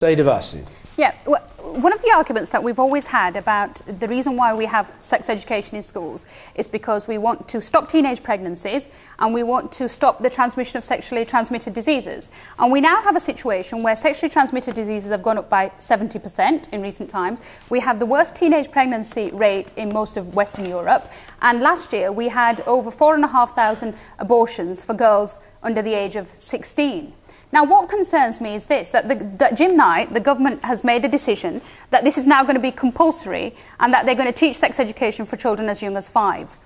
Sayeeda Warsi. Yeah, well, one of the arguments that we've always had about the reason why we have sex education in schools is because we want to stop teenage pregnancies and we want to stop the transmission of sexually transmitted diseases. And we now have a situation where sexually transmitted diseases have gone up by 70% in recent times. We have the worst teenage pregnancy rate in most of Western Europe. And last year we had over 4,500 abortions for girls under the age of 16. Now, what concerns me is this, that Jim Knight, the government, has made a decision that this is now going to be compulsory and that they're going to teach sex education for children as young as 5.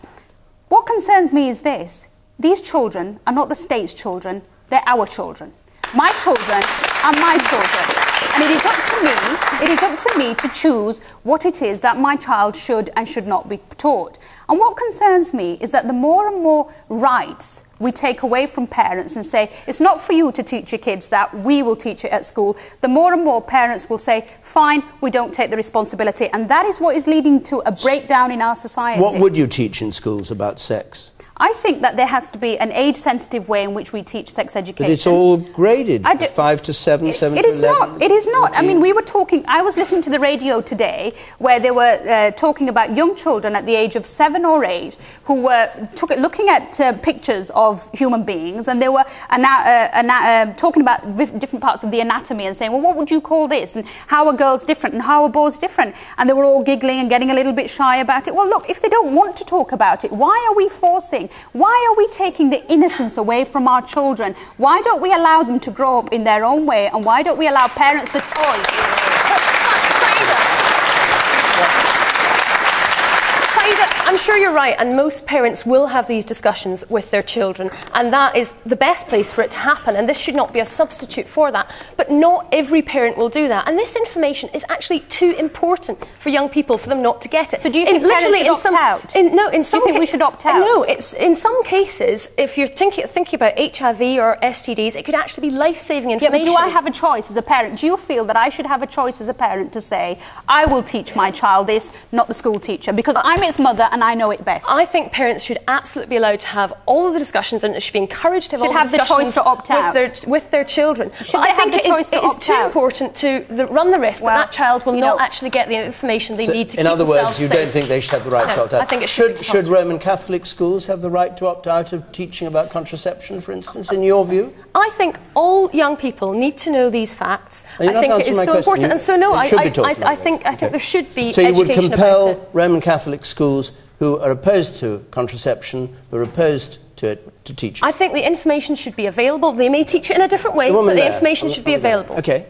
What concerns me is this: these children are not the state's children, they're our children. My children are my children. And it is up to me to choose what it is that my child should and should not be taught. And what concerns me is that the more and more rights we take away from parents and say, it's not for you to teach your kids that, we will teach it at school, the more and more parents will say, fine, we don't take the responsibility. And that is what is leading to a breakdown in our society. What would you teach in schools about sex? I think that there has to be an age-sensitive way in which we teach sex education. But it's all graded, 5 to 7, 7 to 11. It is not. 14. I mean, we were talking, I was listening to the radio today where they were talking about young children at the age of 7 or 8 who were looking at pictures of human beings, and they were talking about different parts of the anatomy and saying, well, what would you call this? And how are girls different? And how are boys different? And they were all giggling and getting a little bit shy about it. Well, look, if they don't want to talk about it, why are we forcing? Why are we taking the innocence away from our children? Why don't we allow them to grow up in their own way, and why don't we allow parents the choice? Sayeeda, I'm sure you're right, and most parents will have these discussions with their children, and that is the best place for it to happen, and this should not be a substitute for that. But not every parent will do that, and this information is actually too important for young people for them not to get it. So do you think parents should opt out? No, in some do you think we should opt out? No, it's in some cases, if you're thinking about HIV or STDs, it could actually be life-saving information. Yeah, but do I have a choice as a parent? Do you feel that I should have a choice as a parent to say, I will teach my child this, not the school teacher, because I'm its mother and I know it best? I think parents should absolutely be allowed to have all of the discussions, and it should be encouraged to have all the discussions the choice to opt out with their children. But I think it is too important to run the risk that child will not actually get the information they need to keep themselves safe. In other words, you don't think they should have the right to opt out? I think it should Roman Catholic schools have the right to opt out of teaching about contraception, for instance, in your view? I think all young people need to know these facts. I think it is so important, and so no, I think there should be education about it. So you would compel Roman Catholic schools who are opposed to contraception, who are opposed to it, to teach it? I think the information should be available. They may teach it in a different way, but the information should be available. Okay.